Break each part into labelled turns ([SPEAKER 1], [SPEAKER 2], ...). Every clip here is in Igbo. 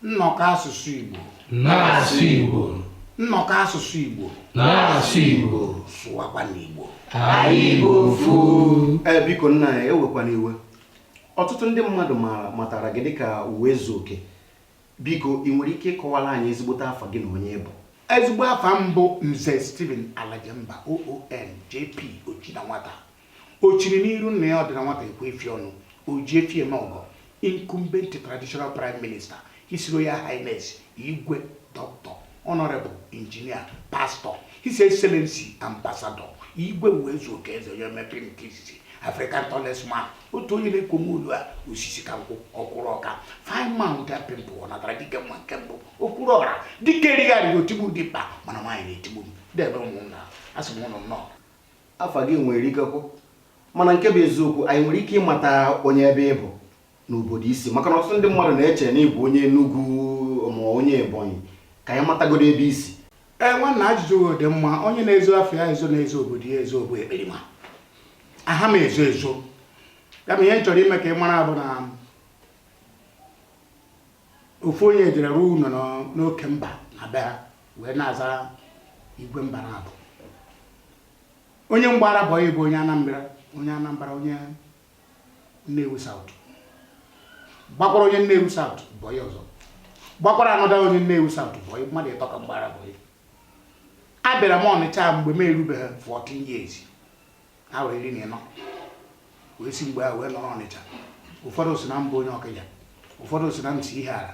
[SPEAKER 1] nnọkọ asụsụ Igbo
[SPEAKER 2] na-asụ Igbo
[SPEAKER 1] nnọkọ asụsụ Igbo
[SPEAKER 2] na-asụ Igbo
[SPEAKER 1] sụwakwa n'Igbo
[SPEAKER 2] anyị bụ fu.
[SPEAKER 3] Biko nna ya ewekwana iwe. Ọtụtụ ndị mmadụ matara gị dịka Uwezuoke. Biko ị nwere ike ịkọwara anyị ezigbote afa gị na onye bụ?
[SPEAKER 1] ezigbo afa mbụ Nze Stephen Alajemba OON JP Ochi na nwata o chiri n'iru nna ya ọdịna nwata ekwe efi ọnụ o ji efi eme ọgọ incumbent traditional prime minister His Royal Highness Igwe Dr. Honorable Engineer Pastor His Excellency Ambassador Igwe Uwezuoke eze onye mepere nke izizi African tallest man otu onye na-ekwomolu a osisi ka nkwụ ọkwụrụ ọka fine man with a pimple ọ natara dike mma nke mbụ okwuru ọra dike erigharịghị otigbu dịkpa mana nwaanyị na-etigbu m debe ụmụnna asị m ụnụ nnọọ.
[SPEAKER 3] Afa gị nwere ikekwu mana nke bụ eziokwu anyị nwere ike ịmata onye ebe ị bụ n'obodo isi maka na ọtụtụ ndị mmadụ na-eche na ịbụ onye Enugu ma onye Ebonyi ka anyị matagodo ebe isi.
[SPEAKER 1] Nwanna ajụjụ dị mma onye na-ezo afọ ya ezo na-ezo obodo ya ezo bụ ekperima aha m ezo ezo ya bụ ihe m chọrọ ime ka ị mara bụ na ofu onye jere ruo ụlọ n'oke mba na be ha wee na-aza igwe mba na-abụ onye mgbara bụ bụ onye Anambra onye Nnewi South gbakwara onye Nnewi South bụ onye ọzọ gbakwara anọda onye Nnewi South bụ onye mmadụ ịtọ ka mgbara bụ onye abịara m Ọnịcha mgbe m erubeghị 14 years ahụ 14 wee si mgbe ahụ wee nọrọ Ọnịcha ụfọdụ si na mba onye Ọkịja ụfọdụ si na ntị Ihiala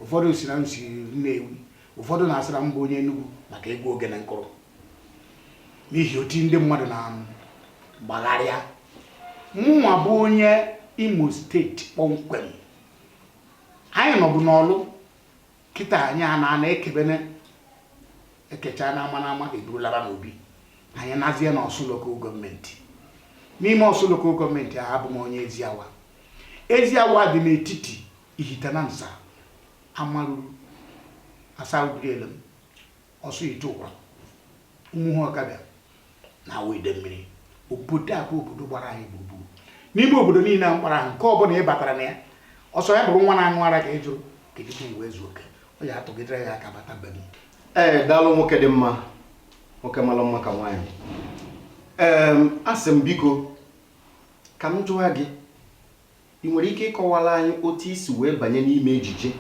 [SPEAKER 1] ụfọdụ si na ntị Nnewi ụfọdụ na-asị na mba onye Enugu maka egwu ogene nkụrụ n'ihi oti ndị mmadụ na gbagharịa mụnwa bụ onye Imo steeti kpọmkwem anyị nọbụ n'Ọlụ kịta anyị a na-ekebene ekecha na ama eburulaba n'obi anyị nazie na Ọsụ lokal gọọmenti n'ime Ọsụ lokal gọọmenti ahụ abụ m onye Eziawa dị n'etiti Ihite na Nsa Amaruru Asarubielem Ọsụ Itukwara Umuhuokabịa na Wide Mmiri obodo a bụ obodo gbara anyị gburugburu n'ime obodo niile a mkpara ahụ nke ọbụla ị batara na ya ọsọ ya bụrụ nwa na-aṅụ ara ka ị jụrụ kedu Uwezuoke ọ ya atụgidere ya aka bata be m.
[SPEAKER 3] Daalụ nwoke dị mma nwoke mara mma ka nwaanyị. Asị m biko ka m jụwa gị ị nwere ike ịkọwara anyị otu isi wee banye n'ime ejije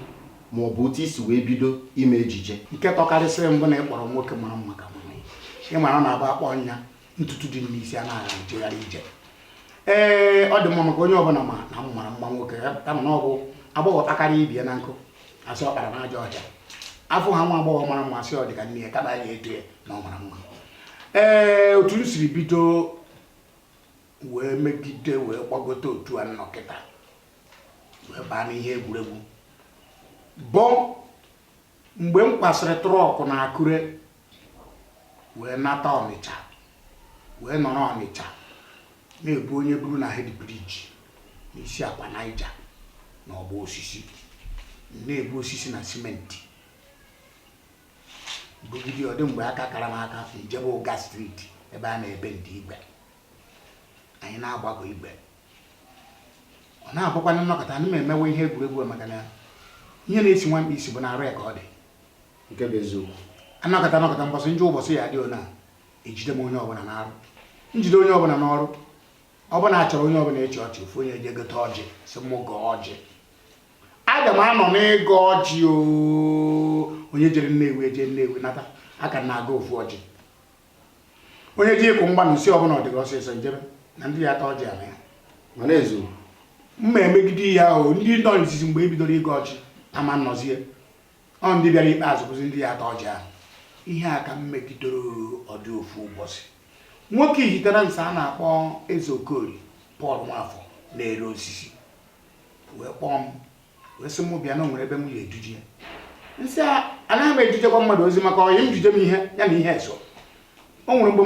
[SPEAKER 3] ma ọ bụ otu isi wee bido ime ejije?
[SPEAKER 1] Nke tọkarịsịrị mbụ na ịkpọrọ nwoke mara mma ka nwaanyị ịmara ọ na-aba akpọ nya ntutu dị n'isi a na-ejegharị ije ọ dị mma maka onye ọbụla ma na m mara mma nwoke kama na ọ bụ agbọghọ takarị ibie na nkụ asị ọ kpara n'aja ọcha afọ ha nwa agbọghọ mara mma asị ọ dị ka nne ya kaba ya eto ya na ọ mara mma. Otu m siri bido wee megide wee gbagote otu a nnọkịta wee baa n'ihe egwuregwu bụ mgbe m kwasịrị trọkụ na Akure wee nata Ọnịcha wee nọrọ Ọnịcha na-ebu onye buru na head bridge n'isi akwa Naija na ọgba osisi na-ebu osisi na simenti bugide ọ dị mgbe aka kara m aka njebe Ụga streeti ebe a na-ebe ndị igbe anyị na-agbago igbe ọ na-abụkwana nnọkọta ana m emewe ihe egwuregwu maka na ihe na-esi nwa mkpa isi bụ na arụ ka ọ dị
[SPEAKER 3] nke bụ eziokwu.
[SPEAKER 1] anọkọta mbọsị nje ụbọchị ya dị ona ejide m onye ọbụla n'arụ njide onye ọbụla n'ọrụ ọbụla achọrọ onye ọbụla echi ọchị ofu onye je gote ọjị si m gọọ ọjị aga m anọ n'ịgọ ọjị onye jere Nnewi eje Nnewi nata aka na-aga ofu ọjị onye ji ịkụ mgba n'isi ọbụla ọ dịga ọsịsọ njebe na ndị ya ata ọjị ala ya
[SPEAKER 3] mana eziokwu
[SPEAKER 1] mma emegide ihe ahụ ndị nọ n'izizi mgbe e bidoro ịgọ ọjị ama nnọzie ọ ndị bịara ikpeazụ bụzi ndị ya ata ọjị ahụ ihe a ka m megidoro ọdị ofu ụbọchị nwoke Ihite na Nsa a na-akpọ Eze Okorie Paul Nwafọ na-ere osisi wee kpọọ m wee sị m bịa na o nwere ebe m ya eduje ya nsị anaghị m ejijekwa mmadụ ozi maka ọyị m jije m ihe ya na ihe eso o nwere mgbe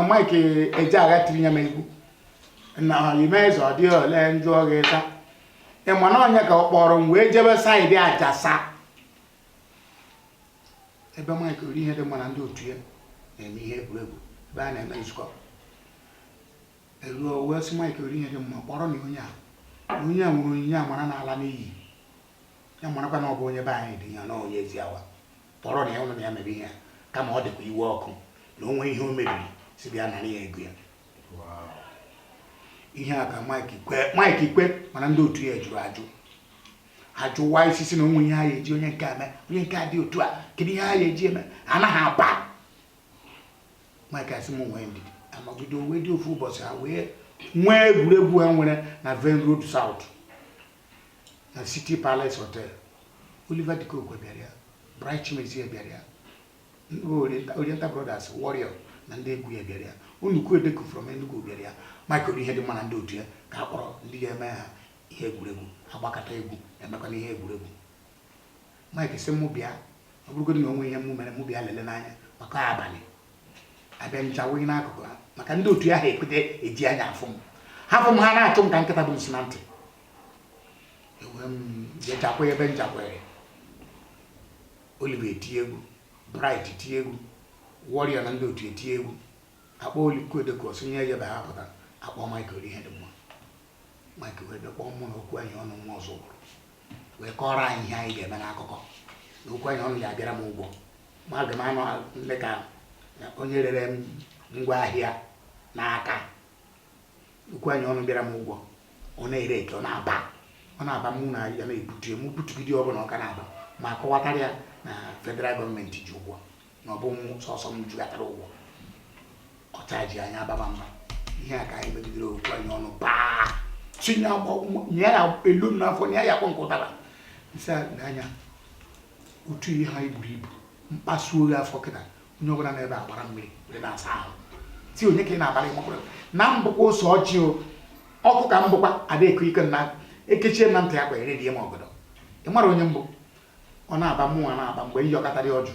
[SPEAKER 1] Mike Ejeagha tiri ya m egwu na ime eze ọ dị ole njụ ọghị ịta ịma na ọnya ka ọ kpọrọ m wee jebe saịdị Ajasa ebe Mike ihe dị mma na ndị otu ya na-eme ihe egwuregwu ebe a na-eme nzukọ eruo wee sị Mike ihe dị mma kpọrọ na onye a nwere onyinye amara n'ala n'iyi ya mara na ọ bụ onye be anyị dị ya na onye ezi awa kpọrọ na ya ụnụ na ya mebe ihe kama ọ dịkwa iwe ọkụ na onwe ihe o mebiri si bịa nara ya ego ya ihe a ka Mike Ikwe mana ndị otu ya jụrụ ajụwa isi na onwe ihe ha eji onye nke a mee onye nke a dị otu a kedu ihe ha eji eme anaghị aba Mike asị m nwee ndidi amagide wee dị ofu ụbọchị ha wee nwee egwuregwu ha nwere na Ven Road South na City Palace Hotel. Oliver De Coque bịara ya, Bright Chimezie bịara ya, Oriental Brothers Warrior na ndị egwu ya bịara ya, Nnukwu Edeku from Enugu bịara ya, Michael ihe dị mma na ndị otu ya ka a kpọrọ ndị ya eme ha ihe egwuregwu agbakọta egwu emekwana ihe egwuregwu. Mike sị mụ bịa ọ bụrụgodị na onwe ihe mụ mere mụ bịa lele n'anya maka abalị abịa nchawe n'akụkụ ha maka ndị otu ya ha ekwete eji anya afụ m ha na-achụ m ka nkịta bụ nsi na ntị jechakwa ebe nchakwere. Oliver eti egwu, Bright ti egwu, Warrior na ndị otu eti egwu, akpọ Nnukwu Edeku sonye ya ebe ha pụta akpọ Michael ihe dị mma. Michael wee dekpọ mụ na okwu anyị ọnụ nwa ọzọ wee kọrọ anyị ihe anyị ga-eme n'akụkọ na okwu anyị ọnụ ya abịara m ụgwọ ma aga m anụ ndị ka onye rere ngwa ahịa n'aka okwu anyị ọnụ bịara m ụgwọ ọ na-ere eke ọ na-aba mụ na ya na-ebutu mụ butugide ọbụla ọka na-aba ma kọwatara ya na federal gọọmenti ji ụgwọ na ọ bụ sọsọ m jugatara ụgwọ ọcha ji anya ababa mba ihe a ka anyị megidere okwu anyị ọnụ baa tinye nye ya elu n'afọ nye ya akpọ nke ụtara isi anya otu ihe ha buru ibu mkpasu oge afọ kịta onye ọbụla na ebe agbara mmiri were na-asa ahụ ti onye ka ị na-agbara ịmakwụrụ na mbụkwa ose ọjị ọkụ ka mbụkwa ada ekwe ike na ekechie na ntị akwa ere die ma ọgọdọ ị mara onye mbụ ọ na-aba mmụnwa na-aba mgbe ndị ọkatara ọjụ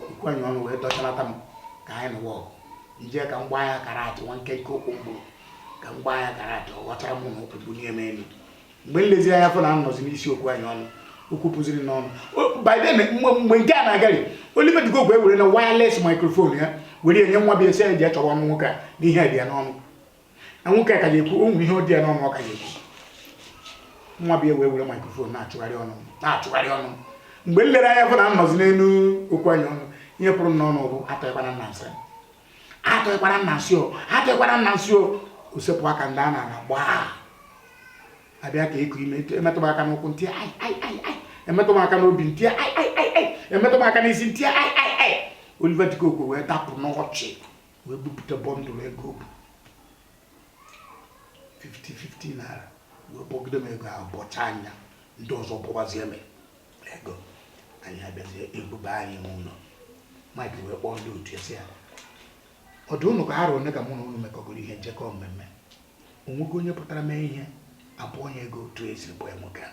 [SPEAKER 1] okwu anyị ọnụ wee dọchalata m ka anyị nụwa ọgụ nje ka mgba ya kara atụ nwa nke okwu mgbu ka mgba ya kara atụ ọghọchara mụ na okwu bụ n'ime elu mgbe nlezi anya fọ na nnọzi n'isi okwu anyị ọnụ okwu pụziri n'ọnụ by then mgbe nke a na-agari Oliver De Coque were na wireless microphone ya were enye nwa bịa esi eji achọrọ ọnụ nwoke a na ihe dị ya n'ọnụ na nwoke a ka ga-ekwu onwe ihe ọ dị ya n'ọnụ ọ ka ga-ekwu nwa bịa were microphone na-achụgharị ọnụ mgbe nlere anya fọ na nnọzi n'elu okwu anyị ọnụ ihe pụrụ n'ọnụ bụ atọghịkwana nna nsị o osepụ aka ndị a na-ara gbaa abịa ka eku ime emetụ m aka n'ụkwụ ntị emetụ m aka n'obi ntị emetụ m aka n'isi ntị Oliver De Coque wee dapụ n'ọchị wee bupụta bọndụlụ ego 50 naira wee bọgide m ego ahụ bọcha anya ndị ọzọ bọbazie m ego anyị abịazie ebube anyị n'ụlọ. Mike wee kpọọ ndị otu esi ya ọ dị ụnụ ka ha rụrụ onye ka mụ na ụnụ mekọgoro ihe njekọ mmemme onwego onye pụtara mee ihe abụọ ya ego otu esiri bụ nwoke a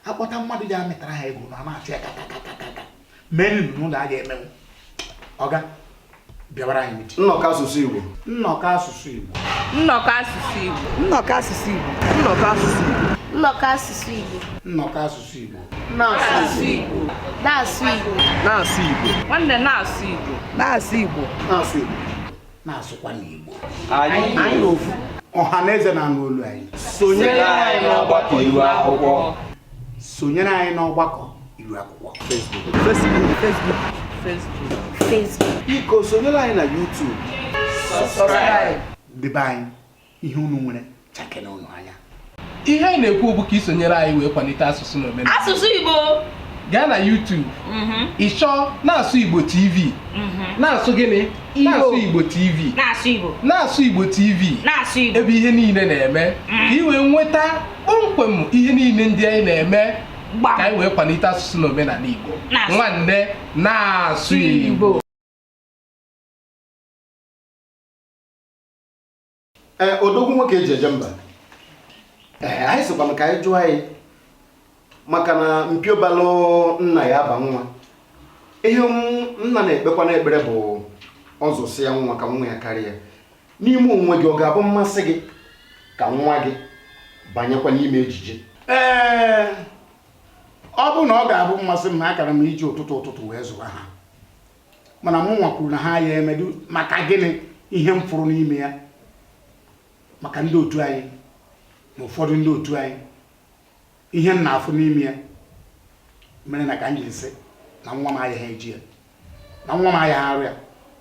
[SPEAKER 1] akpọta mmadụ ji amịtara ha ego na a na-achụ ya kakakakaka mee n'ụlọ a ga-emenwu ọga bịabara anyị miti
[SPEAKER 3] nnọkọ asụsụ Igbo
[SPEAKER 1] na-asụkwa n'Igbo anyị ofu ọha na eze na anụ olu anyị
[SPEAKER 3] sonyere anyị n'ọgbakọ iru akwụkwọ Facebook biko sonyere anyị na YouTube
[SPEAKER 2] subscribe
[SPEAKER 1] debe anyị ihe unu nwere chakene unu anya
[SPEAKER 2] ihe anyị na-ekwu bụ ka isonyere anyị wee kwalite asụsụ na omenala
[SPEAKER 4] asụsụ Igbo
[SPEAKER 2] gaa na YouTube ịchọ na-asụ Igbo TV na-asụ gịnị na-asụ Igbo TV na-asụ Igbo TV ebe ihe niile na-eme ka i wee nweta kpọmkwem ihe niile ndị anyị na-eme ka anyị wee kwalite asụsụ na omenala Igbo nwanne na-asụ Igbo.
[SPEAKER 3] odogwu nwoke eji eje mba anyị sịkwa m ka anyị jụọ anyị maka na mpiobalụ nna ya aba nwa ihe nna na-ekpekwa n'ekpere bụ ọzụsị ya nwa ka nwa ya karịa n'ime onwe gị ọ ga-abụ mmasị gị ka nwa gị banyekwa n'ime ejije
[SPEAKER 1] ọ bụ na ọ ga-abụ mmasị m na akara m iji ụtụtụ wee zụwa ha mana mụ nwa kwuru na ha ya emedu maka gịnị ihe m fụrụ n'ime ya maka ndị otu anyị na ụfọdụ ndị otu anyị ihe nna afụ n'ime ya mere na ka m jiri sị na nwa m aya ha eji ya na nwa m aya ha arụ ya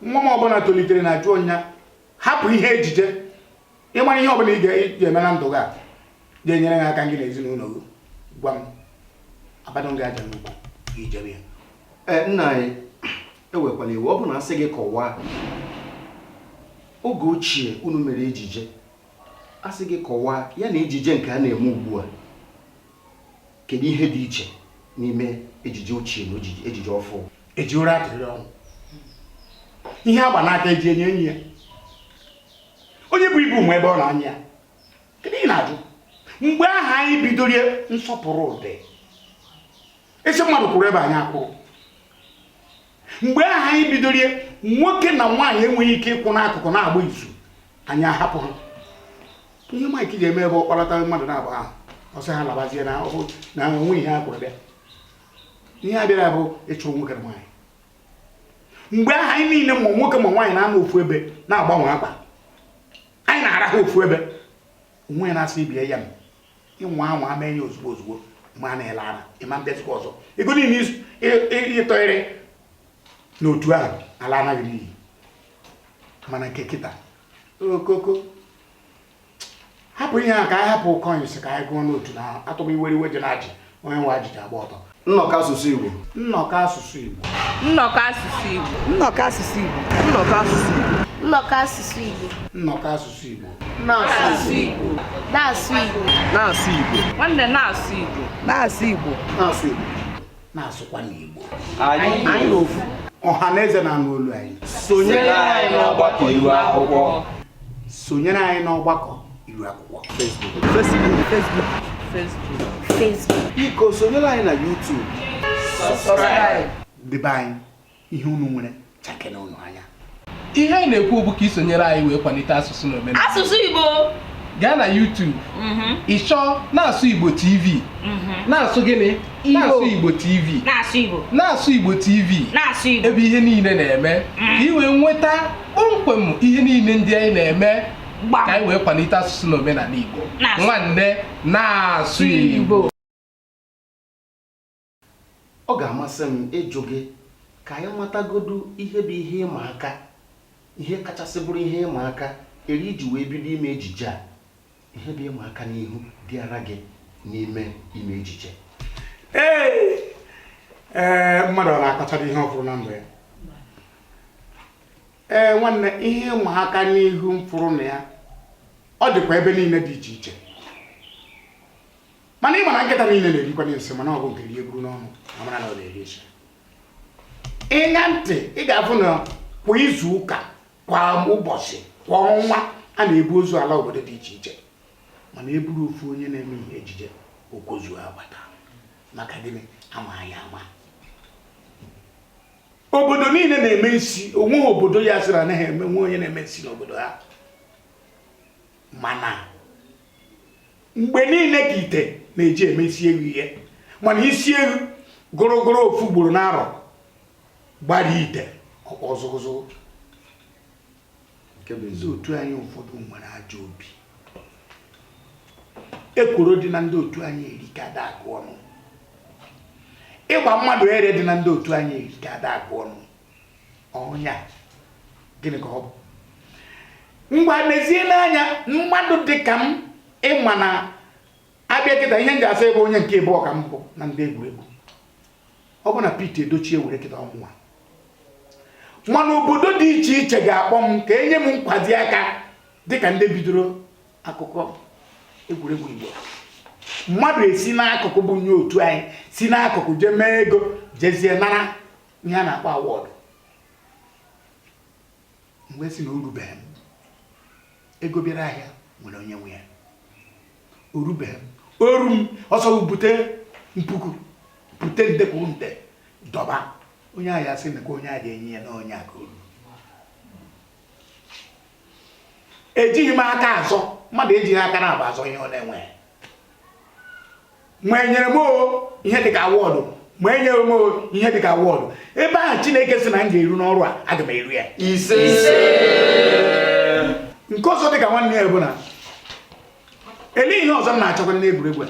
[SPEAKER 1] nwa m ọbụla tolitere na jụọ nya hapụ ihe ejije ịmara ihe ọbụla ị ga-eme na ndụ gị a ga-enyere gị aka gị na ezinụlọ gị gwa m abado gị aja n'ukwu gị ijebe ya
[SPEAKER 3] nna anyị ewekwana iwe ọ bụ na asị gị kọwaa oge ochie unu mere ejije asị gị kọwaa ya na ejije nke a na-eme ugbu a kedu ihe dị iche n'ime ejije ochie na ejije ọfụ
[SPEAKER 1] eji ụra atịrị ọnwụ ihe agba n'aka eji enye enyi ya onye bụ ibu nwe ebe ọ na-anya ya kedu ị na-ajụ mgbe aha anyị bidorie nsọpụrụ ụdị esi mmadụ kwuru ebe anyị akwụrụ mgbe aha anyị bidorie nwoke na nwaanyị enweghị ike ịkwụ n'akụkụ na-agba izu anyị ahapụ ha ihe Mike ji eme ebe ọ kpọlata mmadụ na-abụ ahụ ọsọ ha labazie na onwe ihe ha kwuru bịa ihe a bịara bụ ịchụrụ nwoke na nwaanyị mgbe aha anyị niile ma nwoke ma nwaanyị na-anọ ofu ebe na-agbanwe akpa anyị na-arahụ ofu ebe onwe ya na-asị ibie ya m ịnwa anwa ama enye ozugbo ozugbo mgbe a na-ele ara ịma mbịazikwa ọzọ ego niile ịtọgharị n'otu ahụ ala anaghị n'iyi mana nke kịta okoko hapụ ihe a ka anyị hapụ coins ka anyị gụọ n'otu na atụbụ iweriwe ji na ajị onye nwe ajịji agba ọtọ
[SPEAKER 3] nnọkọ asụsụ Igbo
[SPEAKER 1] nnọkọ asụsụ Igbo
[SPEAKER 4] nnọkọ asụsụ Igbo nnọkọ asụsụ Igbo nnọkọ asụsụ Igbo
[SPEAKER 5] nnọkọ asụsụ Igbo
[SPEAKER 1] nnọkọ asụsụ Igbo
[SPEAKER 4] na-asụ Igbo
[SPEAKER 5] na-asụ Igbo
[SPEAKER 2] na-asụ Igbo
[SPEAKER 4] nwanne na-asụ Igbo
[SPEAKER 2] na-asụ Igbo
[SPEAKER 3] na-asụ Igbo
[SPEAKER 1] na-asụkwa n'Igbo
[SPEAKER 3] anyị na ofu
[SPEAKER 1] ọha na eze na-anụ olu anyị
[SPEAKER 3] sonyere anyị n'ọgbakọ iru akwụkwọ
[SPEAKER 1] sonyere anyị n'ọgbakọ iru akwụkwọ
[SPEAKER 5] Facebook
[SPEAKER 3] biko sonyere anyị na YouTube
[SPEAKER 4] subscribe
[SPEAKER 1] debe anyị ihe unu nwere chakene unu anya
[SPEAKER 2] ihe anyị na-ekwu bụ ka isonyere anyị wee kwalite asụsụ na omenala
[SPEAKER 4] asụsụ Igbo
[SPEAKER 2] gaa na YouTube ịchọ na-asụ Igbo TV na-asụ gịnị na-asụ Igbo TV
[SPEAKER 4] na-asụ Igbo
[SPEAKER 2] na-asụ Igbo TV
[SPEAKER 4] na-asụ Igbo
[SPEAKER 2] ebe ihe niile na-eme ka ị wee nweta kpọmkwem ihe niile ndị anyị na-eme ka anyị wee kwalite asụsụ na omenala Igbo nwanne na-asụ Igbo
[SPEAKER 3] ọ ga-amasị m ịjụ gị ka anyị matagodu ihe bụ ihe ịma aka ihe kachasị bụrụ ihe ịma aka eri iji wee bido ime ejije a ihe bụ ịma aka n'ihu dịara gị n'ime ime ejije
[SPEAKER 1] mmadụ ọ na-akọchara ihe ọfụrụ na ndụ ya nwanne ihe ịma aka n'ihu mfụrụ na ya ọ dịkwa ebe niile dị iche iche mana ịma na nkịta niile na-erikwa n'isi mana ọ bụ nke rie buru n'ọnụ amara na ọ na-eri esi ịnya ntị ị ga-afụ na kwa izu ụka kwa ụbọchị kwa ọnwa a na-ebu ozu ala obodo dị iche iche mana eburu ofu onye na-eme ihe ejije okozu agbata maka gịnị amaghị ama obodo niile na-eme isi onwe obodo ya sịrị anaghị eme nwe onye na-eme isi n'obodo ha mana mgbe niile ka ite na-eji eme isi ewu ihe mana isi ewu gorogoro ofu ugboro n'arọ gbara ite ọkwa ọzụzụ ndị otu anyị ụfọdụ nwere ajọ obi ekworo dị na ndị otu anyị erika ada agụ ọnụ ịgba mmadụ ere dị na ndị otu anyị erika ada agụ ọnụ ọnya gịnị ka ọ bụ ngwa nezie n'anya mmadụ dị ka m ịma na abịa kịta ihe nji asa ebe onye nke ịbụọ ka m bụ na ndị egwuregwu ọ bụ na Peter Edochie were kịta ọmụnwa mana obodo dị iche iche ga-akpọ m ka enye m nkwazi aka dịka ndị bidoro akụkọ egwuregwu Igbo mmadụ esi n'akụkụ bụ nye otu anyị si n'akụkụ jee mee ego jezie nara ihe a na-akpọ awọdụ mgbe si na orubeghị m ego bịara ahịa nwere onye nwe ya orubeghị m oru m ọsọ bute mpuku bute nde kwuru nde dọba onye ahịa sị nakwa onye ahịa enye ya na onye aka olu ejighị m aka azọ mmadụ ejighị aka na-abụ azọ ihe ọ na-enwe ma enyere m ihe dịka awọdụ ma enyere m ihe dịka awọdụ ebe ahụ Chineke sị na m ga-eru n'ọrụ a aga m eru ya
[SPEAKER 3] ise
[SPEAKER 1] nke ọzọ dịka nwanne ya bụ na ele ihe ọzọ m na-achọkwa n'egwuregwu a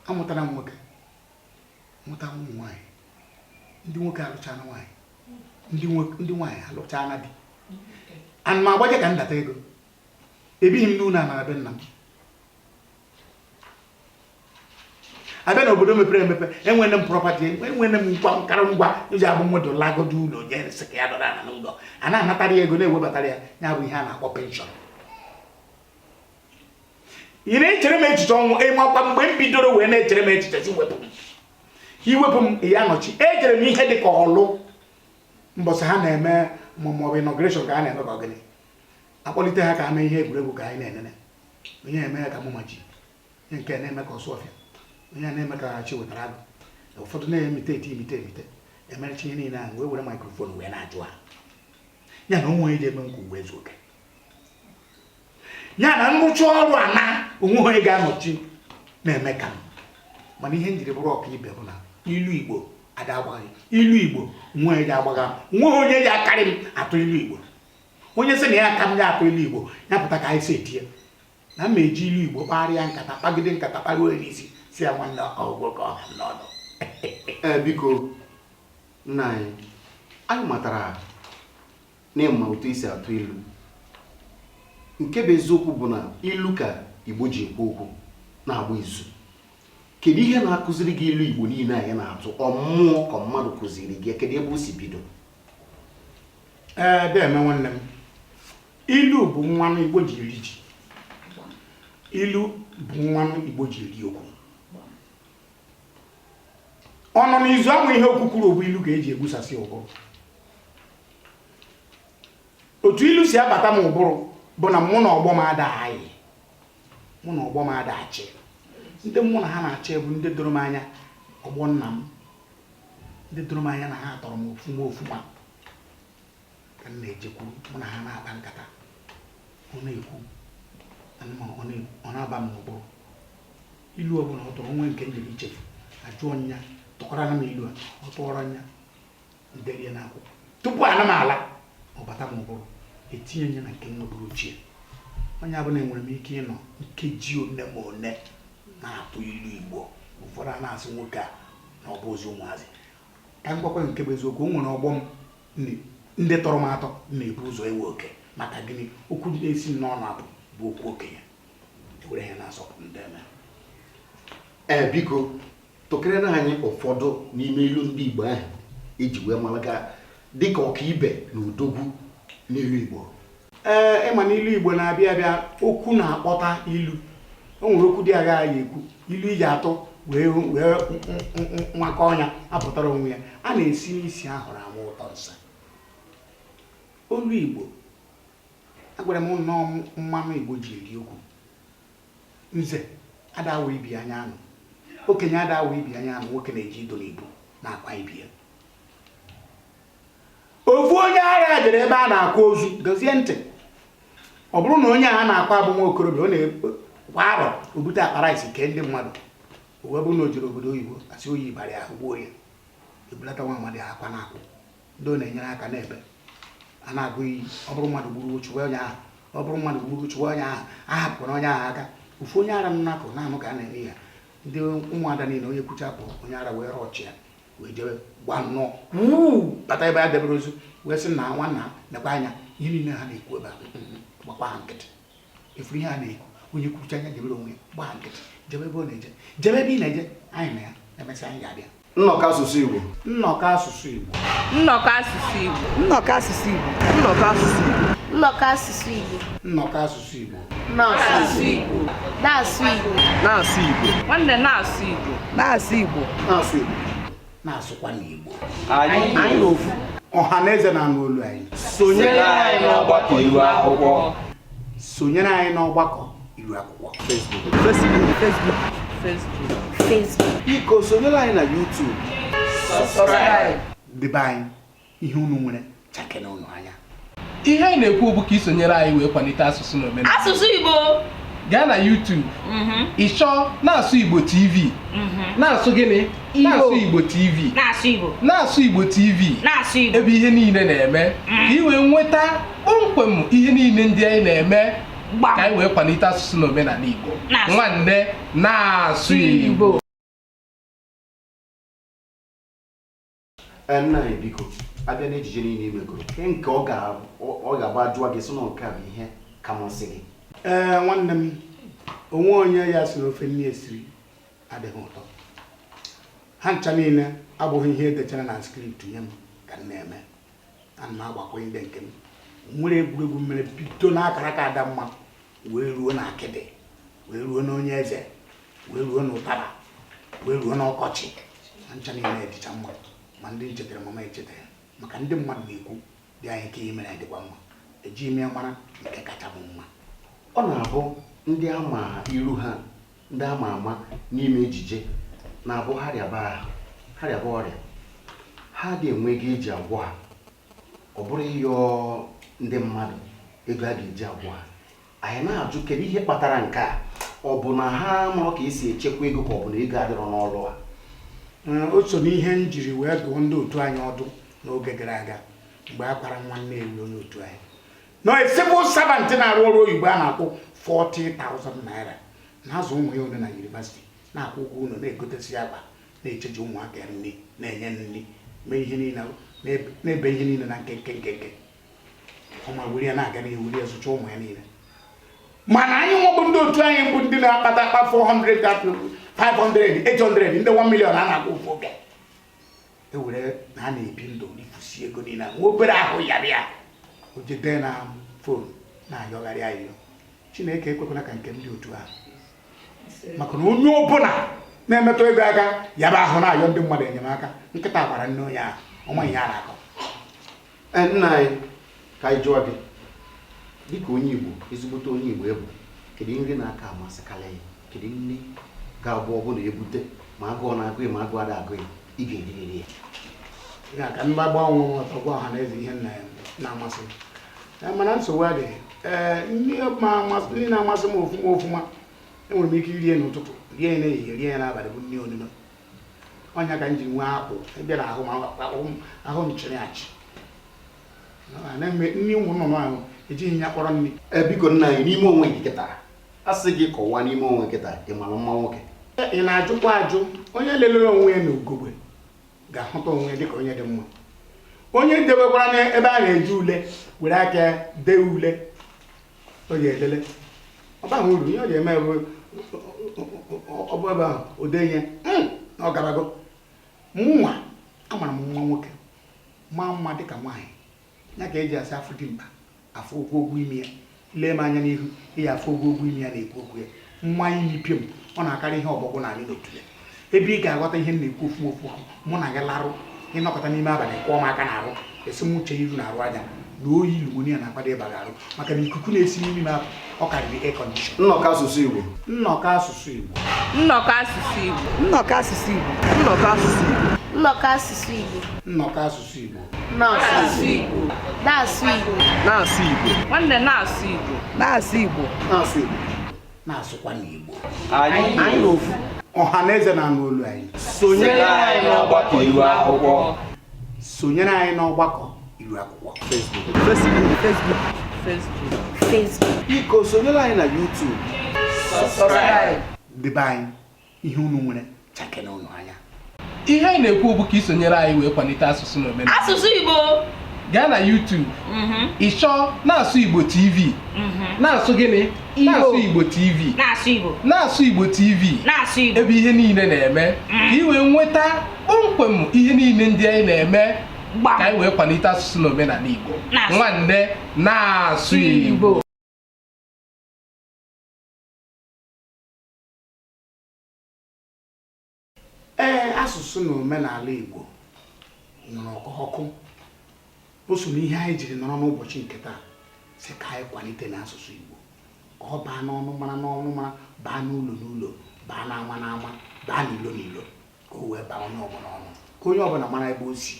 [SPEAKER 1] amụtara m nwoke mụta ụmụ nwaanyị ndị nwoke alụcha na nwaanyị ndị nwaanyị alụcha na di ana m agbaje ka ndata ego ebighị m n'ụlọ na be nna m abịa n'obodo mepere emepe enwere m prọpati enwere m nkara iji abụ mmadụ lagodo ụlọ jesị ka ya dọrọ ana n'ụlọ a na-anatara ya ego na-ewebatara ya ya bụ ihe a na-akpọ penshọn ị na-echere m echiche ọnwụ ịmakwa mgbe m bidoro wee na-echere m echiche si iwepụ m ya nọchi ejere m ihe dị ka ọlụ mbọsị ha na-eme maọbụ inọgreshọn ka ha na-eme ka ọgịnị akpọlite ha ka ha mee ihe egwuregwu ka anyị na-enene onye na-eme ya ka mụ maji onye nke na-eme ka ọsụ ọfịa onye na-eme ka chi wetara agụ ụfọdụ na-emite emite emerechi ihe niile ahụ wee were maikrofon wee na-ajụ ha ya na onwe eji eme nkwa uwe ezu oke ya na nrụcha ọrụ a na onwe onye ga-anọchi na-eme ka m mana ihe njiri bụrụ ọka ibe bụ na ilu Igbo ada agbaghị ilu Igbo nwe onye ji agbagha nwe onye ji akarị m atụ ilu Igbo onye sị na ya aka m ya atụ ilu Igbo ya pụta ka anyị si etie na m eji ilu Igbo kparịa nkata kpagide nkata kparuo n'isi si ya nwanne ọgwụ ka ọha n'ọdụ
[SPEAKER 3] biko nna anyị matara na ịma otu isi atụ ilu nke bụ eziokwu bụ na ilu ka Igbo ji ekwu okwu na-agba izu kedu ihe na-akụziri gị ilu Igbo niile anyị na-atụ ọmụmụ ka mmadụ kụziri gị kedu ebe o si bido
[SPEAKER 1] deme nwanne m ilu bụ nwanụ Igbo ji eri ji ilu bụ nwanụ Igbo ji eri okwu ọ nọ n'izu amụ ihe okwu kwuru bụ ilu ka eji egbusasị ụbụrụ otu ilu si abata m ụbụrụ bụ na mụ na ọgbọ m ada anyị mụ na ọgbọ m ada achị ndị mụ na ha na-achị bụ ndị doro m anya ọgbọ nna m ndị doro m anya na ha tọrọ m ofuma ka m na-ejekwu mụ na ha na-akpa nkata ọ na-ekwu ọ na-aba m n'ụbụrụ ilu ọbụla ọ tọrọ onwe nke m jiri ichefu ajụọ nya tụkwara m ilu a ọ tụọrọ nya nderie n'akwụkwọ tupu ana m ala ọ bata m ụbụrụ etinye ya na nke nweburu ochie onye abụla enwere m ike ịnọ nkeji one ma one na-atụ ilu Igbo ụfọdụ a na-asị nwoke a na ọ bụ ozi ụmụazị ka m gwakwa nke bụ eziokwu o nwere ọgbọ m ndị tọrọ m atọ na-ebu ụzọ ewe oke maka gịnị okwu na-esi n'ọnụ abụ bụ okwu okenye ewere ha na-asọpụrụ ndị eme
[SPEAKER 3] biko tụkere na anyị ụfọdụ n'ime ilu ndị Igbo ahụ eji wee mara dịka ọkaibe na odogwu n'ilu Igbo
[SPEAKER 1] ịma na ilu Igbo na-abịa abịa okwu na-akpọta ilu o nwere okwu dị agaghị ekwu ilu iji atụ wee nwakọ ọnya apụtara onwe ya a na-esi n'isi ahụrụ ama ụtọ nsọ olu Igbo agwara m nnọọ mmanụ Igbo ji eri okwu nze adawa ibi anya anụ okenye adawa ibi anya anụ nwoke na-eji ido n'ibu na-akwa ibi ya ofu onye agha jere ebe a na-akwa ozu dozie ntị ọ bụrụ na onye a na-akwa abụ nwa okorobịa ọ na-ekwa arọ obute akpara isi kee ndị mmadụ owe bụ na o jere obodo oyibo asị oyi bara ahụ gbuo ya ebulata nwa amadi akwa na-akwụ ndị ọ na-enyere aka n'ebe a na-agụ iyi ọ bụrụ mmadụ gburu chụwa onye ahụ ọ bụrụ mmadụ gburu chụwa onye ahụ ahapụrụ onye ahụ aka ofu onye ara m nakụ na-anụ ka a na-eme ya ndị ụmụada niile onye kwuchapụ onye ara wee rọchi ya wee jebe gba nnọọ bata ebe a debere ozu wee sị na nwanna nekwa anya ihe niile ha na-ekwu ebe gbakwa ha nkịtị efuru ihe a na-ekwu onye kwucha anya jebere onwe gba ha nkịtị jebe ebe ọ na-eje jebe ebe ị na-eje anyị na ya emesịa anyị ga-abịa
[SPEAKER 3] nnọkọ asụsụ Igbo
[SPEAKER 1] nnọkọ asụsụ Igbo
[SPEAKER 4] nnọkọ asụsụ Igbo nnọkọ asụsụ Igbo nnọkọ asụsụ Igbo
[SPEAKER 5] nnọkọ asụsụ Igbo
[SPEAKER 1] nnọkọ asụsụ Igbo
[SPEAKER 4] na-asụ Igbo
[SPEAKER 5] na-asụ Igbo
[SPEAKER 2] na-asụ Igbo
[SPEAKER 4] nwanne na-asụ Igbo
[SPEAKER 2] na-asụ Igbo
[SPEAKER 3] na-asụ Igbo
[SPEAKER 1] na-asụkwa n'Igbo
[SPEAKER 3] anyị
[SPEAKER 1] na ofu ọha na eze na-anụ olu anyị
[SPEAKER 3] sonyere anyị n'ọgbakọ ilu akwụkwọ
[SPEAKER 1] sonyere anyị n'ọgbakọ ilu akwụkwọ
[SPEAKER 5] Facebook
[SPEAKER 3] biko sonyere anyị na YouTube
[SPEAKER 1] debe anyị ihe unu nwere chake na unu anya
[SPEAKER 2] ihe anyị na-ekwu bụ ka isonyere anyị wee kwalite asụsụ na omenala
[SPEAKER 5] asụsụ Igbo
[SPEAKER 2] gaa na YouTube ịchọ na-asụ Igbo TV na-asụ gịnị na-asụ Igbo TV na-asụ Igbo TV ebe ihe niile na-eme ka ị wee nweta kpọmkwem ihe niile ndị anyị na-eme ka anyị wee kwalite asụsụ na omenala Igbo nwanne na-asụ Igbo
[SPEAKER 3] nna anyị biko abịa n'ejije niile imegoro nke ọ ga-agba jụọ gị sị na nke a bụ ihe ka masị gị.
[SPEAKER 1] Nwanne m onwe onye ya si n'ofe nne esiri adịghị ụtọ. Ha ncha niile abụghị ihe edechara na skript nye m ka m na-eme. Ana m agbakwa ndị nke m nwere egwuregwu mmiri bido n'akara aka Adamma wee ruo na akịdị wee ruo n'onye eze wee ruo n'ụtara wee ruo n'ọkọchị. Ha ncha niile edicha mma ma ndị nchetara mama echetara maka ndị mmadụ na-ekwu dị anyị ka ihe mere dịkwa mma eji ime mara nke kacha bụ mma.
[SPEAKER 3] Ọ na-abụ ndị ama iru ha ndị ama ama n'ime ejije na-abụ ha rịaba ọrịa ha dị enweghị eji agwọ ha, ọ bụrụ ịyọ ndị mmadụ ego a ga-eji agwọ ha. Anyị na-ajụ kedu ihe kpatara nke a, ọ bụ na ha mụrụ ka esi echekwa ego ka ọ bụ na ego adịrọ n'ọlụ ha?
[SPEAKER 1] O so n'ihe m jiri wee dụọ ndị otu anyị ọdụ n'oge gara aga mgbe a kwara nwanne ewu onye otu anyị nọ civil servant na-arụ ọrụ oyibo a na-akwụ 40,000 naira na-azụ ụmụ ya ole na yunivasiti na-akwụ ụgwọ ụlọ na-egotesi akpa na-echeji ụmụaka nri na-enye nri mee ihe niile na-ebe ihe niile na nke ọma were ya na-aga n'ihu were ya zụcha ụmụ ya niile. mana anyị nwebụ ndị otu anyị bụ ndị na-akpata akpa 400, 500, 800 ndị 1 million a na-akwụ ụfụ oge ewere na a na-ebi ndụ ifusi ego niile nwa obere ahụ ya bịa o jede na fon na-ayọgharị ayọ. Chineke ekwekwana ka nke ndị otu ahụ maka na onye ọbụla na-emetụ ego aka ya bụ ahụ na-ayọ ndị mmadụ enyemaka. Nkịta gwara nne onye ahụ ọma ihe a na-akọ.
[SPEAKER 3] Nna anyị ka anyị jụọ gị dịka onye Igbo ezigbote onye Igbo ebu kedu nri na-aka amasịkala ya, kedu nri ga-abụ ọbụla ebute ma agụọ na-agụ ma agụ ada agụ ị ga-eriri
[SPEAKER 1] ya ka ndị gbagba ọnwụ ọtọgwa ọha na eze ihe na-amasị mana nsogbu adịghị. Nri na-amasị m ofuma enwere m ike irie n'ụtụtụ rie n'ehihie rie ya n'abalị bụ nri onuno. Ọnya ka m ji nwee akpụ ebe na ahụ nchịrị achị nri ụmụ nnụnụ ahụ ejighị ya kpọrọ nri.
[SPEAKER 3] Biko nna anyị n'ime onwe gị kịta a sị gị kọwaa n'ime onwe kịta ị mara mma nwoke?
[SPEAKER 1] Ị na-ajụkwa ajụ. Onye lelere onwe ya n'ugogbe ga-ahụta onwe ya dịka onye dị mma. Onye debekwara n'ebe a na-eji ule were aka dee ule o ji elele ọbaghị uru ihe ọ ga-eme bụ ọbụ ebe ahụ o dee ihe na ọ garago. Mụnwa amara m nwa nwoke maa mma dịka nwaanyị ya ka eji asị afụ dimkpa afụ ogwogwo imi ya lee m anya n'ihu ihe afụ ogwogwo imi ya na-ekwu okwu ya mmanya n'ipie m ọ na-akarị ihe ọgbọgbọ na anyị n'otu ya. Ebe ị ga-aghọta ihe m na-ekwu ofu mụ na gị larụ ịnọkọta n'ime abalị kwụọ m aka n'arụ esi m uche iru na-arụ aja na oyi lumonia na-akwado ịba arụ maka na ikuku na-esi n'ime m ọ karịrị air condition.
[SPEAKER 3] Nnọkọ asụsụ Igbo.
[SPEAKER 1] Nnọkọ asụsụ Igbo.
[SPEAKER 4] Nnọkọ asụsụ Igbo.
[SPEAKER 5] Nnọkọ asụsụ Igbo.
[SPEAKER 4] Nnọkọ asụsụ Igbo.
[SPEAKER 5] Nnọkọ asụsụ Igbo.
[SPEAKER 1] Nnọkọ asụsụ Igbo.
[SPEAKER 4] Na-asụ Igbo.
[SPEAKER 5] Na-asụ Igbo.
[SPEAKER 2] Na-asụ Igbo.
[SPEAKER 4] Nwanne na-asụ Igbo.
[SPEAKER 5] Na-asụ Igbo.
[SPEAKER 3] Na-asụ Igbo.
[SPEAKER 1] Na-asụkwa n'Igbo.
[SPEAKER 3] Anyị n'ofu.
[SPEAKER 1] Ọha na eze na-anụ olu anyị.
[SPEAKER 3] Sonyere anyị n'ọgbakọ iru akwụkwọ.
[SPEAKER 1] Sonyere anyị n'ọgbakọ iru akwụkwọ.
[SPEAKER 5] Facebook.
[SPEAKER 3] Biko sonyere anyị na YouTube.
[SPEAKER 4] Subscribe.
[SPEAKER 1] Debe anyị ihe unu nwere chake na unu anya.
[SPEAKER 2] Ihe anyị na-ekwu bụ ka ị sonyere anyị wee kwalite asụsụ na omenala.
[SPEAKER 4] Asụsụ Igbo.
[SPEAKER 2] Gaa na YouTube ịchọ Na-asụ Igbo TV na-asụ gịnị? Na-asụ Igbo TV.
[SPEAKER 4] Na-asụ Igbo.
[SPEAKER 2] Na-asụ Igbo TV.
[SPEAKER 4] Na-asụ Igbo.
[SPEAKER 2] Ebe ihe niile na-eme ka ị wee nweta kpọmkwem ihe niile ndị anyị na-eme ka anyị wee kwalite asụsụ na omenala Igbo. Nwanne na-asụ Igbo.
[SPEAKER 1] Asụsụ na omenala Igbo nọrọ ọkụ o so n'ihe anyị jiri nọrọ n'ụbọchị nke taa sị ka anyị kwalite n'asụsụ Igbo ka ọ baa n'ọnụ mara n'ọnụ mara baa n'ụlọ n'ụlọ baa n'ama n'ama baa n'ilo n'ilo ka o wee baa onye ọbụla ọnụ ka onye ọbụla mara ebe o si.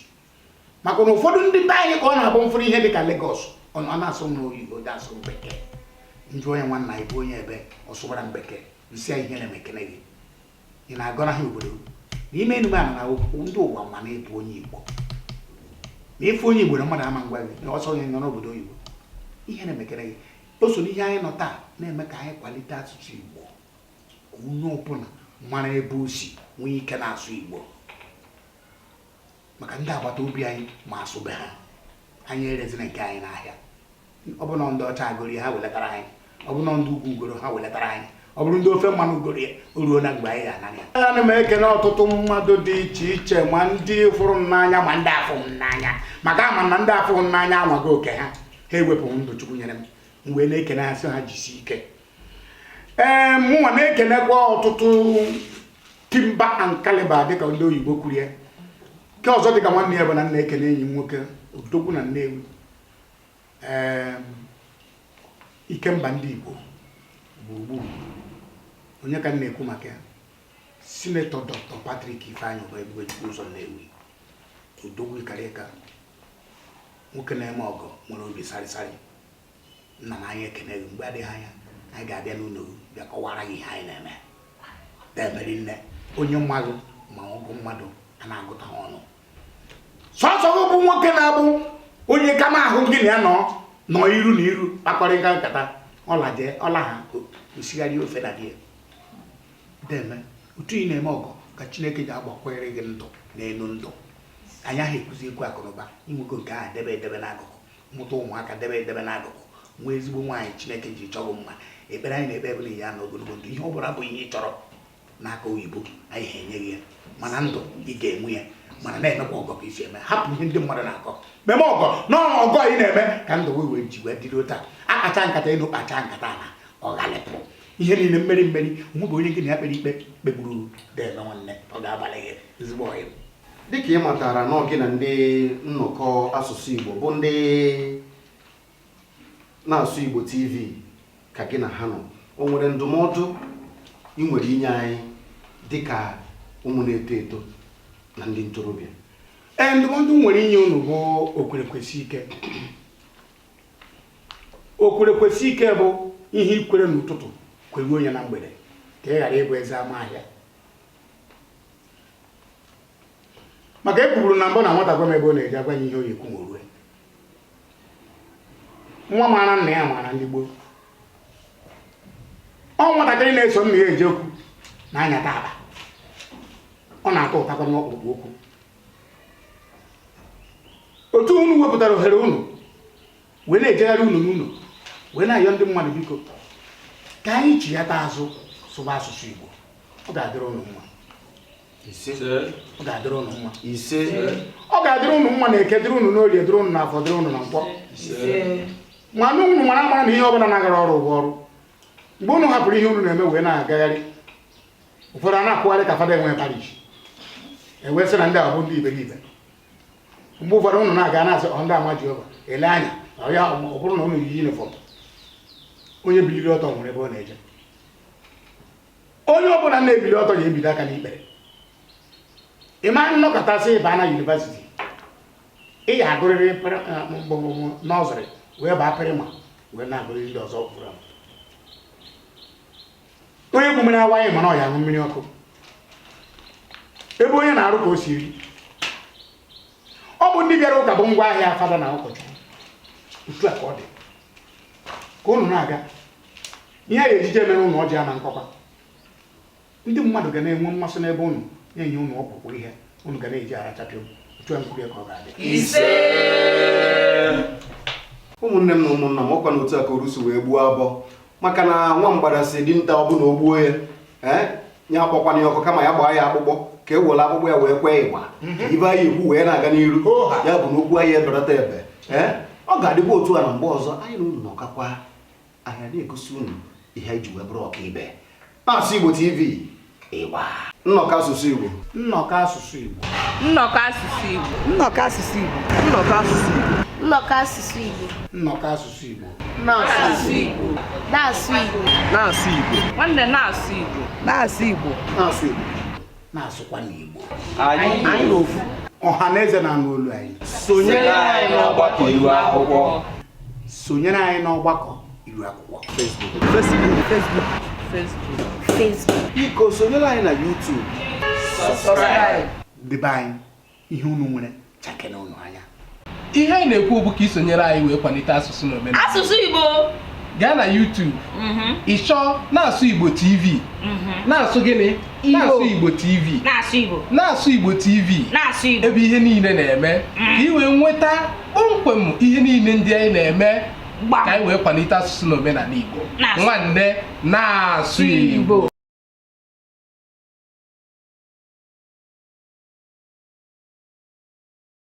[SPEAKER 1] Maka na ụfọdụ ndị be anyị ka ọ na-abụ mfụrụ ihe dịka Lagos ọ na-asụ n'oyibo dị asụ Bekee njụ onye nwanna anyị bụ onye ebe ọ sụwara Bekee nsị ihe na-emekene gị ị na-agọra ha obodo n'ime enume a na ndị ụwa ma na-ebu onye Igbo ma ife onye Igbo na mmadụ ama ngwa gị ọsọ onye nọ n'obodo oyibo ihe na-emekere gị o so n'ihe anyị nọ taa na-eme ka anyị kwalite asụsụ Igbo ka onye ọbụla mara ebe o si nwee ike na-asụ Igbo maka ndị agbata obi anyị ma asụbe ha anyị erezina nke anyị n'ahịa ọ bụ na ndị ọcha agoro ha welatara anyị ọ bụ na ndị ugwu ugoro ha welatara anyị ọ bụrụ ndị ofe mmanụ ugoro ya o ruo na mgbe anyị ga-anara ya ana m ekene ọtụtụ mmadụ dị iche iche ma ndị fụrụ m n'anya ma ndị afụghị m n'anya maka ama na ndị afụghị m n'anya amaghị oke ha ha ewepụghị ndụ Chukwu nyere m mgbe na-ekene ha sị ha jisi ike mụnwa na-ekenekwa ọtụtụ timba and caliber dịka ndị oyibo kwuru ya nke ọzọ dịka nwanne ya bụ na na-ekene enyi m nwoke Odogwu na Nnewi Ikemba ndị Igbo gburugburu onye ka na-ekwu maka ya Sinetọ Dr. Patrick Ifeanyi Ụzọ Nnewi Odogwu Ikarịka nwoke na-eme ọgọ nwere obi sarịsarị nna m anyị ekene gị mgbe adịghị anya anyị ga-abịa n'ụlọ bịa kọwara gị ihe anyị na-eme demeri nne onye mmadụ ma ọgụ mmadụ a na-agụta ha ọnụ sọsọ gị bụ nwoke na-abụ onye kama ahụ gị na ya nọ iru na iru kpakọrịta nkata ọla ha osigharị ofe na di ya deme otu ị na-eme ọgọ ka Chineke ji agbakwere gị ndụ n'elu ndụ anyị ahụ ekwuzi ekwu akụnụba inwego nke ahụ debe edebe n'akụkụ mụta ụmụaka debe edebe n'akụkụ nwa ezigbo nwaanyị Chineke ji chọgụ mma ekpere anyị na-ekpe ebe na ya na ogologo ndụ ihe ọ bụla bụ ihe ị chọrọ n'aka oyibo anyị ha enyeghị ya mana ndụ ị ga-enwe ya mana na-emekwa ọgọ ka isi eme hapụ ihe ndị mmadụ na-akọ meme ọgọ n'ọrụ ọgọ ị na-eme ka ndụ wee ji wee dịrị taa akpacha nkata elu kpacha nkata na ọghalịpụ ihe niile mmeri nwe bụ onye gị na ya kpere ikpe kpegburu debe nwanne ọ ga-abalị gị ezigbo ọyị
[SPEAKER 3] dịka ị matara na gị na ndị nnọkọ asụsụ Igbo bụ ndị na-asụ Igbo TV ka gị na ha nọ o nwere ndụmọdụ ị nwere inye anyị dịka ụmụ na-eto eto na ndị ntorobịa?
[SPEAKER 1] Ndụmọdụ nwere inye unu bụ okwerekwesị ike. Okwerekwesị ike bụ ihe ikwere n'ụtụtụ kwere onye na mgbede ka ị ghara ịbụ eze ama ahịa. Maka ekwuburu na mbụ na nwata gwa m ebe ọ na-eji agwa ihe onye ekwu ma orue. Nwa maara nna ya maara ndị gboo. Ọ nwatakịrị na-eso nna ya eje okwu na-anya aba. Ọ na-atọ ụtakwa n'ọkpụkpụ okwu. Otu unu wepụtara ohere unu wee na-ejegharị unu n'ụlọ wee na-ayọ ndị mmadụ biko ka anyị chi ya taa azụ sụba asụsụ Igbo. Ọ ga-adịrị unu mma. Ọ ga-adịrị unu mma. Ọ ga-adịrị unu mma na Eke, dịrị unu n'Orie, dịrị unu n'Afọ, dịrị unu na Nkwọ. Mana unu mara amara na ihe ọbụla na-agara ọrụ bụ ọrụ. Mgbe unu hapụrụ ihe unu na-eme wee na-agagharị, ụfọdụ a na-akwụgharị ka fada enwe parish. Ewee sị na ndị a bụ ndị iberibe. Mgbe ụfọdụ unu na-aga na-asị ndị ama Jehova ele anya ọ bụrụ na unu yi yunifọm, onye biliri ọtọ nwere ebe ọ na-eje. Onye ọbụla na-ebili ọtọ ga-ebido aka n'ikpere. Ịma nnọkọtasị ịba na yunivasiti, ị ga-agụrịrị nọzịrị wee baa pịrịma wee na-agụrịrị ndị ọzọ fụrụ. Onye bụ mmiri awaghị mana ọ ya aṅụ mmiri ọkụ. Ebe onye na-arụ ka o siri. Ọ bụ ndị bịara ụka bụ ngwa ahịa fada na ụkọchukwu. Otu a ka ọ dị. Ka unu na-aga, ihe a ejije mere unu ọjị ama nkọkwa. Ndị mmadụ ga na-enwe mmasị n'ebe unu na-enye unu ọpụpụ ihe unu ga na-eji arachapị otu a nkwụrụ ka ọ ga-adị.
[SPEAKER 3] Ụmụnne m na ụmụnna m ọkwa na otu a ka orusi wee gbuo abụọ maka na nwa mgbada si dinta ọ bụ na o gbuo ya nye akpọkwana ya ọkụ kama ya gbaa ya akpụkpọ ka e were akpụkpọ ya wee kwee ịgba ibe anyị ekwu wee na-aga n'iru ya bụ na okwu anyị eberata ebe ọ ga-adịkwa otu a na mgbe ọzọ anyị na unu nọkakwa ahịa na-egosi unu ihe anyị ji wee bụrụ ọkaibe na-asụ Igbo TV ịgba nnọkọ asụsụ Igbo.
[SPEAKER 1] Nnọkọ asụsụ Igbo.
[SPEAKER 4] Nnọkọ asụsụ Igbo.
[SPEAKER 5] Nnọkọ asụsụ Igbo.
[SPEAKER 4] Nnọkọ asụsụ Igbo.
[SPEAKER 5] Nnọkọ asụsụ Igbo.
[SPEAKER 1] Nnọkọ asụsụ Igbo.
[SPEAKER 4] Na-asụ Igbo.
[SPEAKER 5] Na-asụ Igbo.
[SPEAKER 2] Na-asụ Igbo.
[SPEAKER 4] Nwanne na-asụ Igbo.
[SPEAKER 5] Na-asụ Igbo.
[SPEAKER 3] Na-asụ Igbo.
[SPEAKER 1] Na-asụkwa n'Igbo.
[SPEAKER 2] Anyị
[SPEAKER 3] n'ofu.
[SPEAKER 1] Ọha na eze na-anụ olu anyị.
[SPEAKER 2] sonyere anyị n'ọgbakọ iru akwụkwọ.
[SPEAKER 1] Sonyere anyị n'ọgbakọ iru akwụkwọ.
[SPEAKER 5] Facebook.
[SPEAKER 3] Biko sonyere anyị na YouTube.
[SPEAKER 4] Subscribe.
[SPEAKER 1] Debe anyị ihe unu nwere chakene unu anya.
[SPEAKER 2] Ihe anyị na-ekwu bụ ka isonyere anyị wee kwalite asụsụ na omenala.
[SPEAKER 4] Asụsụ Igbo.
[SPEAKER 2] gaa na YouTube ịchọ na-asụ Igbo TV na-asụ gịnị na-asụ Igbo TV na-asụ Igbo TV ebe ihe niile na-eme ka ị wee nweta kpọmkwem ihe niile ndị anyị na-eme ka anyị wee kwalite asụsụ na omenala Igbo. Nwanne na-asụ Igbo.